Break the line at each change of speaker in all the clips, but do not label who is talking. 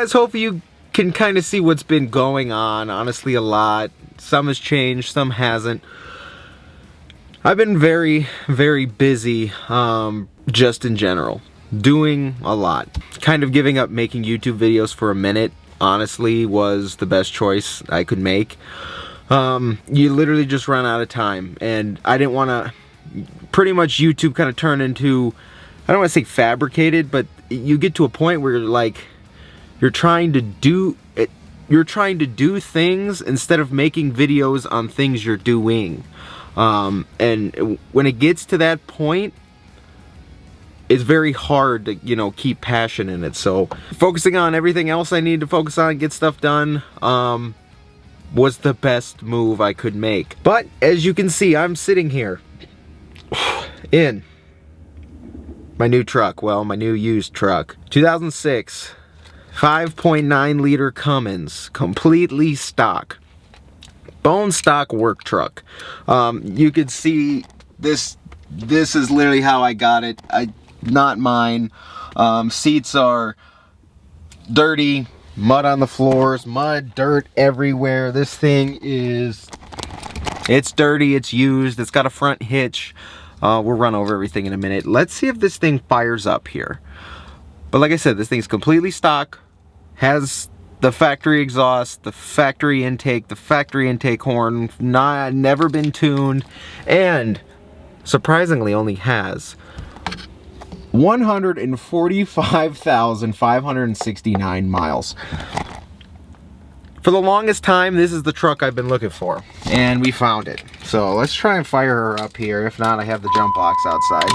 guys, hopefully you can kind of see what's been going on. Honestly, a lot. Some has changed, some hasn't. I've been very, very busy, just in general. Doing a lot. Kind of giving up making YouTube videos for a minute, honestly, was the best choice I could make. You literally just run out of time, and I didn't want to. Pretty much YouTube kind of turned into, I don't want to say fabricated, but you get to a point where you're trying to do things instead of making videos on things you're doing. And when it gets to that point, it's very hard to, you know, keep passion in it. So focusing on everything else I need to focus on, get stuff done, was the best move I could make. But as you can see, I'm sitting here in my new truck, well, my new used truck, 2006 5.9 liter Cummins, completely stock, bone stock work truck. You could see this is literally how I got it. Not mine. Seats are dirty, mud on the floors, mud, dirt everywhere. This thing it's dirty, it's used, it's got a front hitch. We'll run over everything in a minute. Let's see if this thing fires up here. But like I said, this thing's completely stock, has the factory exhaust, the factory intake horn, never been tuned, and surprisingly only has 145,569 miles. For the longest time, this is the truck I've been looking for, and we found it. So let's try and fire her up here. If not, I have the jump box outside.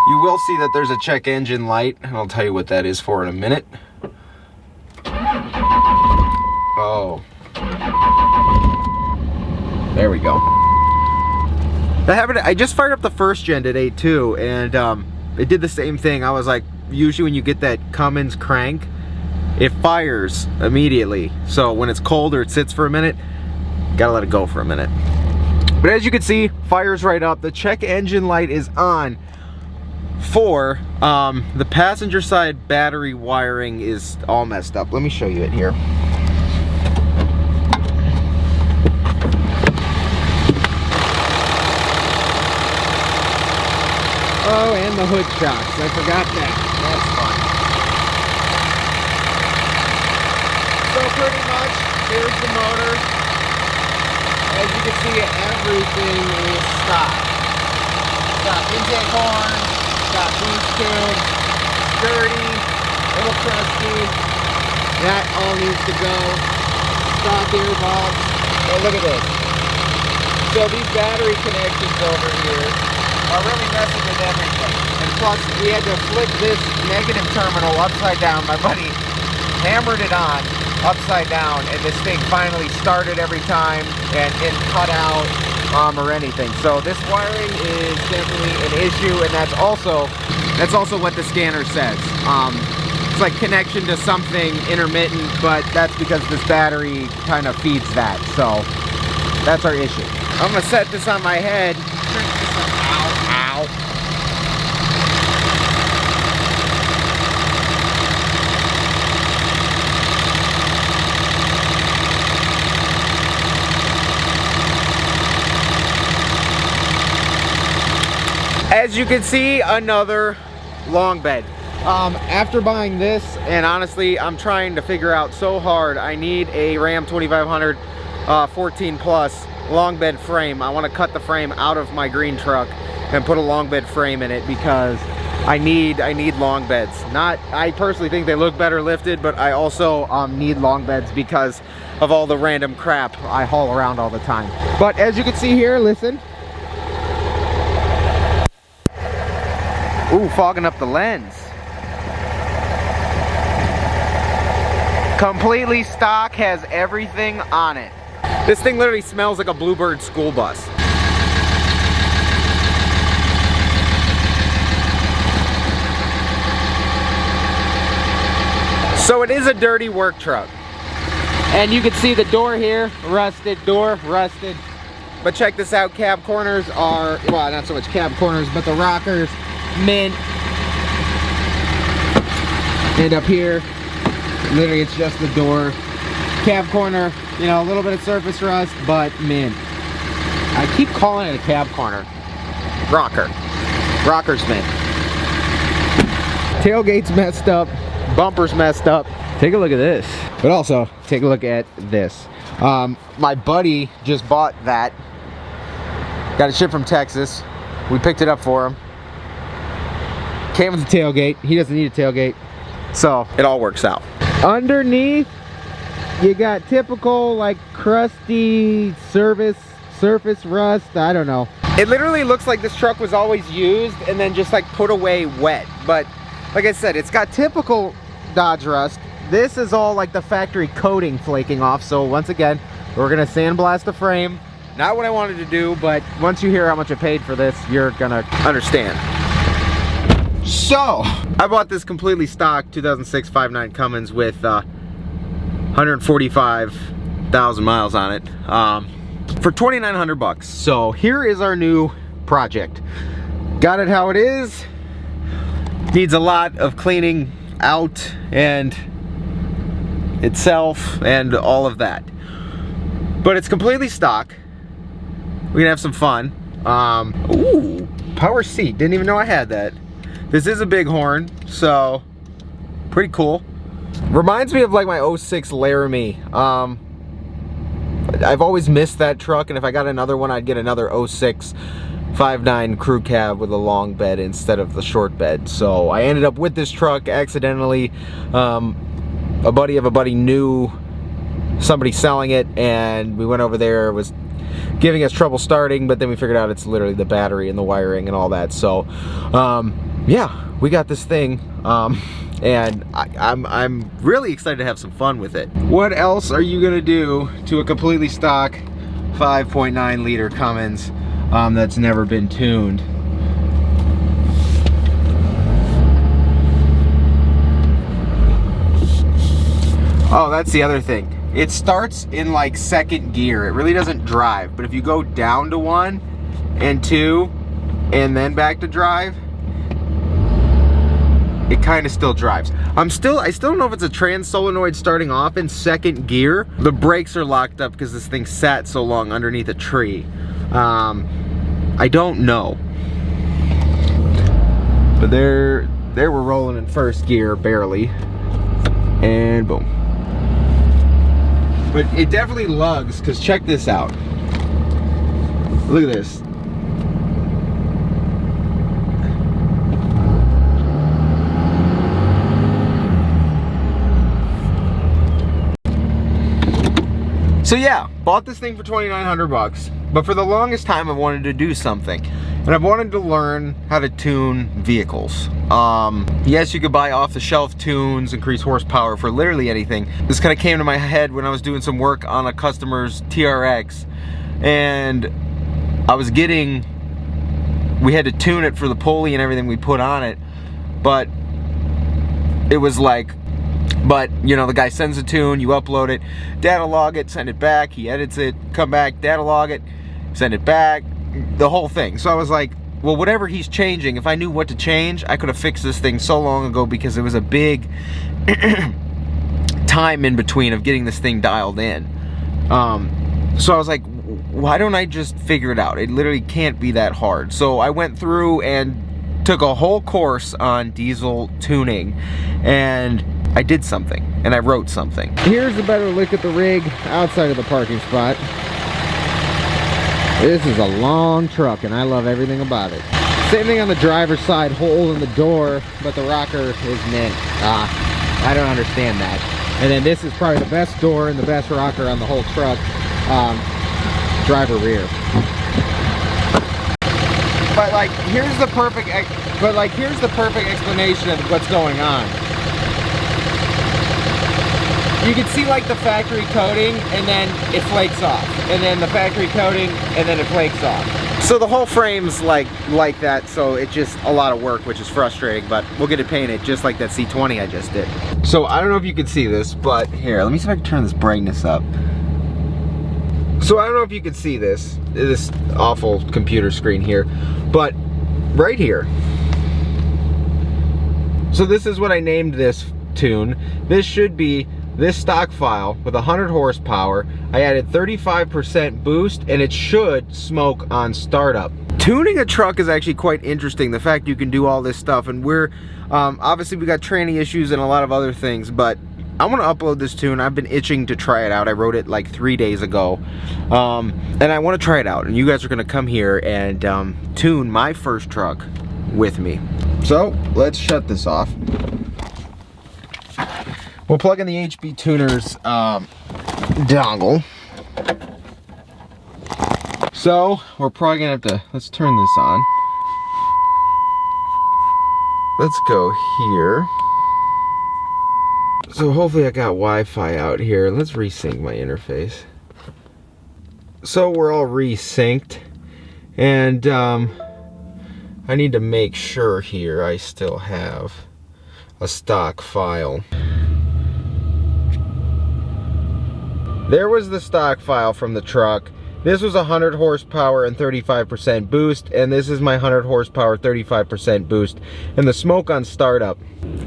You will see that there's a check engine light, and I'll tell you what that is for in a minute. Oh. There we go. I just fired up the first gen today too, and it did the same thing. I was like, usually when you get that Cummins crank, it fires immediately. So when it's cold or it sits for a minute, gotta let it go for a minute. But as you can see, fires right up. The check engine light is on. For the passenger side battery wiring is all messed up. Let me show you it here. Oh, and the hood shocks. I forgot that. That's fun. So pretty much, here's the motor. As you can see, everything is stock. Got intake horn, got boost tube, dirty, little crusty. That all needs to go. Stock earbuds. Oh, look at this. So these battery connections over here are really messing with everything. And plus, we had to flip this negative terminal upside down. My buddy hammered it on upside down, and this thing finally started every time and didn't cut out or anything. So this wiring is definitely an issue, and that's also what the scanner says. It's like connection to something intermittent, but that's because this battery kind of feeds that. So that's our issue. I'm gonna set this on my head. Ow. As you can see, another long bed. After buying this, and honestly, I'm trying to figure out so hard, I need a Ram 2500 14 plus long bed frame. I want to cut the frame out of my green truck and put a long bed frame in it because I need long beds. I personally think they look better lifted, but I also need long beds because of all the random crap I haul around all the time. But as you can see here, listen. Ooh, fogging up the lens. Completely stock, has everything on it. This thing literally smells like a Bluebird school bus. So it is a dirty work truck. And you can see the door here, rusted, door rusted. but check this out. Cab corners are, well, not so much cab corners, but the rockers, mint. And up here, literally it's just the door. Cab corner, you know, a little bit of surface rust, but mint. I keep calling it a cab corner. Rocker. Rocker's mint. Tailgate's messed up. Bumper's messed up. Take a look at this. But also, take a look at this. My buddy just bought that. Got it shipped from Texas. We picked it up for him. Came with a tailgate. He doesn't need a tailgate. So, it all works out. Underneath, you got typical, like, crusty surface rust. I don't know. It literally looks like this truck was always used and then just, like, put away wet. But, like I said, it's got typical Dodge rust. This is all like the factory coating flaking off. So once again, we're gonna sandblast the frame. Not what I wanted to do, but once you hear how much I paid for this, you're gonna understand. So, I bought this completely stock 2006 5.9 Cummins with 145,000 miles on it for 2,900 bucks. So here is our new project. Got it how it is. Needs a lot of cleaning out and itself and all of that, but it's completely stock. We can have some fun. Ooh, power seat, didn't even know I had that. This is a Bighorn, so pretty cool. Reminds me of like my 06 Laramie. I've always missed that truck, and if I got another one, I'd get another 06 5.9 crew cab with a long bed instead of the short bed. So I ended up with this truck accidentally. A buddy of a buddy knew somebody selling it, and we went over there. It was giving us trouble starting, but then we figured out it's literally the battery and the wiring and all that. So yeah, we got this thing, and I'm really excited to have some fun with it. What else are you gonna do to a completely stock 5.9 liter Cummins that's never been tuned? Oh, that's the other thing. It starts in like second gear. It really doesn't drive, but if you go down to 1 and 2 and then back to drive, it kind of still drives. I still don't know if it's a trans solenoid starting off in second gear. The brakes are locked up because this thing sat so long underneath a tree. I don't know. But there we're rolling in first gear, barely. And boom. But it definitely lugs, because check this out. Look at this. So yeah, bought this thing for 2,900 bucks, but for the longest time I wanted to do something. And I've wanted to learn how to tune vehicles. Yes, you could buy off-the-shelf tunes, increase horsepower for literally anything. This kind of came to my head when I was doing some work on a customer's TRX, and I was we had to tune it for the pulley and everything we put on it, but it was like, you know, the guy sends a tune, you upload it, data log it, send it back, he edits it, come back, data log it, send it back, the whole thing. So I was like, well, whatever he's changing, if I knew what to change, I could have fixed this thing so long ago, because it was a big time in between of getting this thing dialed in. So I was like, why don't I just figure it out? It literally can't be that hard. So I went through and took a whole course on diesel tuning, and I did something, and I wrote something. Here's a better look at the rig outside of the parking spot. This is a long truck, and I love everything about it. Same thing on the driver's side, hole in the door, but the rocker is mint. I don't understand that. And then this is probably the best door and the best rocker on the whole truck. Driver rear. But like, here's the perfect explanation of what's going on. You can see like the factory coating, and then it flakes off, and then the factory coating, and then it flakes off. So the whole frame's like that, so it's just a lot of work, which is frustrating, but we'll get it painted just like that C20 I just did. So I don't know if you can see this, but here, let me see if I can turn this brightness up. So I don't know if you can see this awful computer screen here, but right here. So this is what I named this tune. This should be this stock file with 100 horsepower. I added 35% boost, and it should smoke on startup. Tuning a truck is actually quite interesting, the fact you can do all this stuff, and we're obviously we got tranny issues and a lot of other things, but I want to upload this tune. I've been itching to try it out. I wrote it like 3 days ago, and I want to try it out, and you guys are going to come here and tune my first truck with me. So let's shut this off. We'll plug in the HB Tuners dongle. So we're probably gonna have to, let's turn this on. Let's go here. So hopefully I got Wi-Fi out here. Let's resync my interface. So we're all resynced, and I need to make sure here I still have a stock file. There was the stock file from the truck. This was 100 horsepower and 35% boost, and this is my 100 horsepower, 35% boost. And the smoke on startup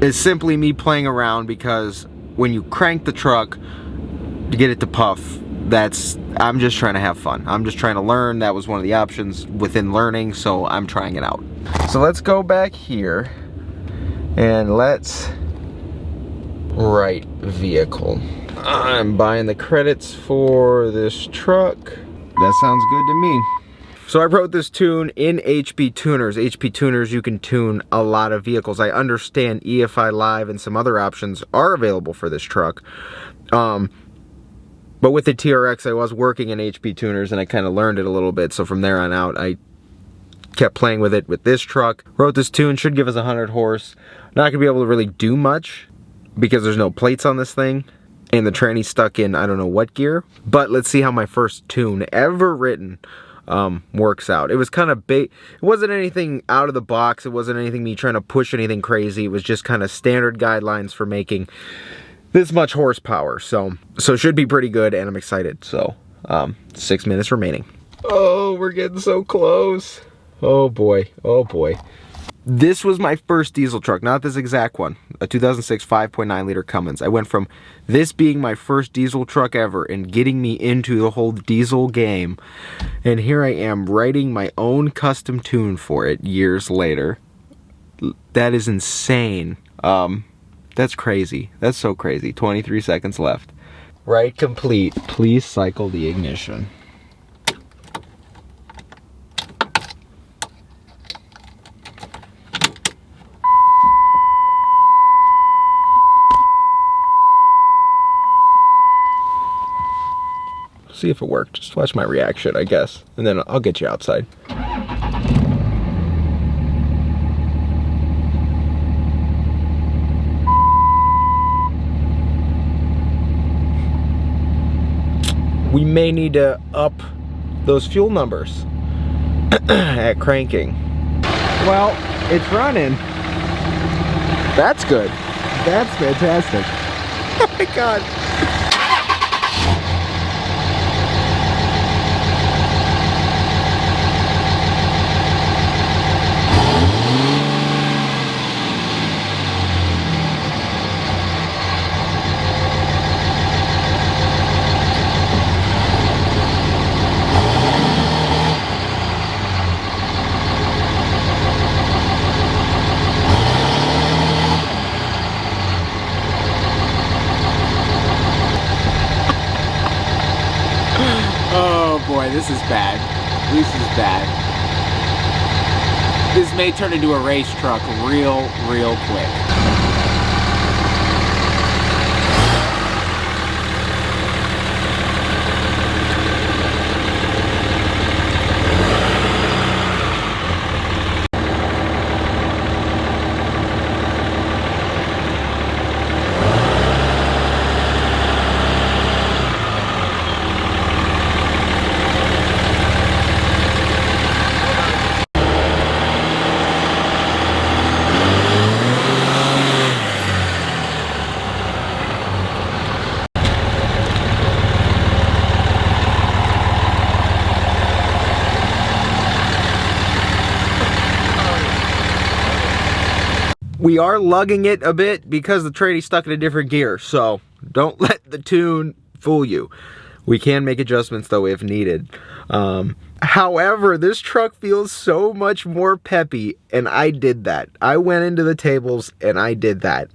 is simply me playing around, because when you crank the truck to get it to puff, I'm just trying to have fun. I'm just trying to learn. That was one of the options within learning, so I'm trying it out. So let's go back here and let's write vehicle. I'm buying the credits for this truck. That sounds good to me. So I wrote this tune in HB Tuners. HB Tuners, you can tune a lot of vehicles. I understand EFI Live and some other options are available for this truck. But with the TRX, I was working in HB Tuners, and I kind of learned it a little bit. So from there on out, I kept playing with it with this truck. Wrote this tune, should give us 100 horse. Not gonna be able to really do much because there's no plates on this thing. And the tranny's stuck in I don't know what gear, but let's see how my first tune ever written works out. It was kind of big. It wasn't anything out of the box. It wasn't anything me trying to push anything crazy. It was just kind of standard guidelines for making this much horsepower. So it should be pretty good, and I'm excited. So 6 minutes remaining. Oh, we're getting so close. Oh boy, oh boy. This was my first diesel truck, not this exact one, a 2006 5.9 liter Cummins. I went from this being my first diesel truck ever and getting me into the whole diesel game, and here I am writing my own custom tune for it years later. That is insane. That's crazy. That's so crazy. 23 seconds left. Write complete. Please cycle the ignition. See if it worked. Just watch my reaction, I guess, and then I'll get you outside. We may need to up those fuel numbers at cranking. Well, it's running. That's good. That's fantastic. Oh my God. Boy, this is bad. This is bad. This may turn into a race truck real quick. We are lugging it a bit because the tranny's stuck in a different gear, so don't let the tune fool you. We can make adjustments though if needed. However, this truck feels so much more peppy, and I did that. I went into the tables and I did that.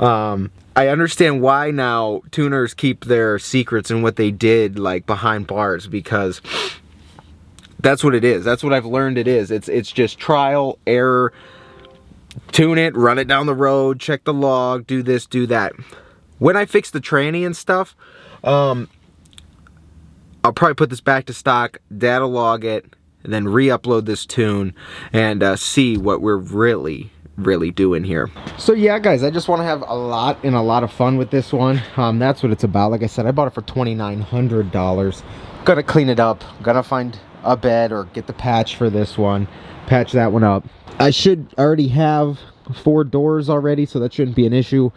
I understand why now tuners keep their secrets and what they did like behind bars, because that's what it is. That's what I've learned it is. It's just trial, error, tune it, run it down the road, check the log, do this, do that. When I fix the tranny and stuff, I'll probably put this back to stock, data log it, and then re-upload this tune and see what we're really doing here. So yeah, guys, I just want to have a lot of fun with this one. That's what it's about. Like I said, I bought it for $2,900. Gotta clean it up. Gotta find a bed or get the patch for this one. Patch that one up. I should already have 4 doors already, so that shouldn't be an issue.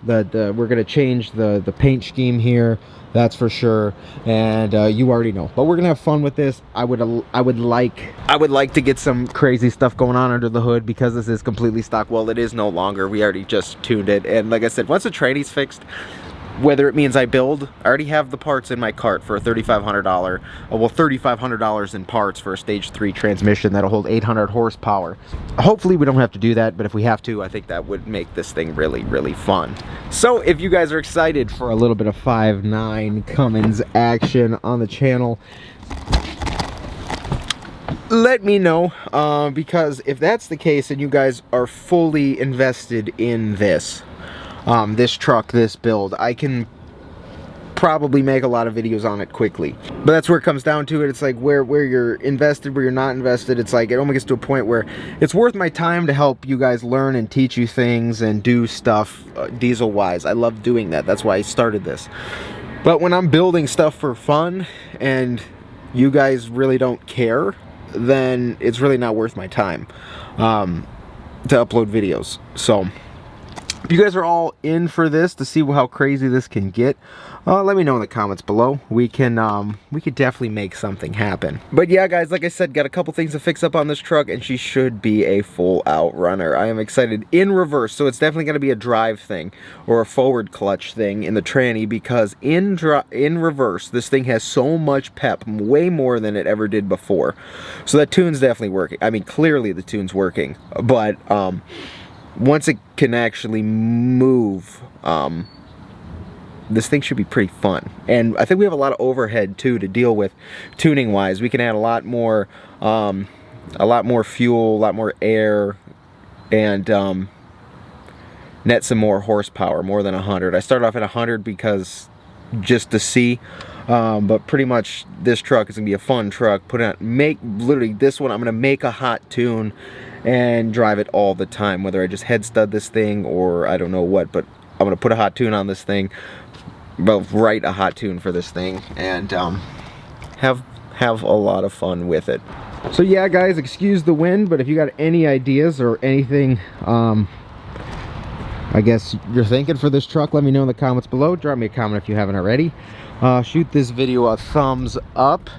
We're gonna change the paint scheme here, that's for sure, and you already know. But we're gonna have fun with this. I would like to get some crazy stuff going on under the hood, because this is completely stock. Well, it is no longer. We already just tuned it, and like I said, once the tranny's fixed, whether it means I build, I already have the parts in my cart for a $3,500, well, $3,500 in parts for a stage 3 transmission that'll hold 800 horsepower. Hopefully we don't have to do that, but if we have to, I think that would make this thing really fun. So if you guys are excited for a little bit of 5.9 Cummins action on the channel, let me know, because if that's the case and you guys are fully invested in this, this truck, this build, I can probably make a lot of videos on it quickly. But that's where it comes down to it. It's like where you're invested, where you're not invested. It's like it almost gets to a point where it's worth my time to help you guys learn and teach you things and do stuff diesel wise. I love doing that. That's why I started this. But when I'm building stuff for fun and you guys really don't care, then it's really not worth my time to upload videos. So if you guys are all in for this to see how crazy this can get, let me know in the comments below. We could definitely make something happen. But yeah, guys, like I said, got a couple things to fix up on this truck, and she should be a full out runner. I am excited. In reverse, so it's definitely going to be a drive thing or a forward clutch thing in the tranny, because in reverse, this thing has so much pep, way more than it ever did before. So that tune's definitely working. I mean, clearly the tune's working, but once it can actually move, this thing should be pretty fun. And I think we have a lot of overhead too to deal with tuning wise. We can add a lot more fuel, a lot more air, and net some more horsepower, more than 100. I started off at 100 because just to see, but pretty much this truck is gonna be a fun truck. Literally this one, I'm gonna make a hot tune and drive it all the time, whether I just head stud this thing or I don't know what, but I'm gonna put a hot tune on this thing, well, write a hot tune for this thing, and have a lot of fun with it. So yeah, guys, excuse the wind, but if you got any ideas or anything I guess you're thinking for this truck, let me know in the comments below. Drop me a comment if you haven't already. Shoot this video a thumbs up.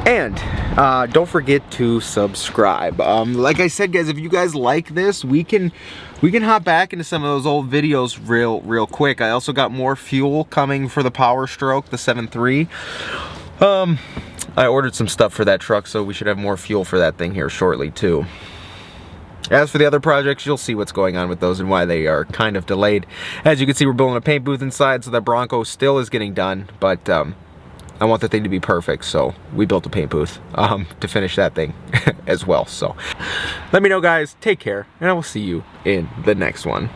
And don't forget to subscribe. Like I said, guys, if you guys like this, we can hop back into some of those old videos real quick. I also got more fuel coming for the Power Stroke, the 7.3. I ordered some stuff for that truck, so we should have more fuel for that thing here shortly too. As for the other projects, you'll see what's going on with those and why they are kind of delayed. As you can see, we're building a paint booth inside, so that Bronco still is getting done, but I want the thing to be perfect, so we built a paint booth to finish that thing as well. So let me know, guys. Take care, and I will see you in the next one.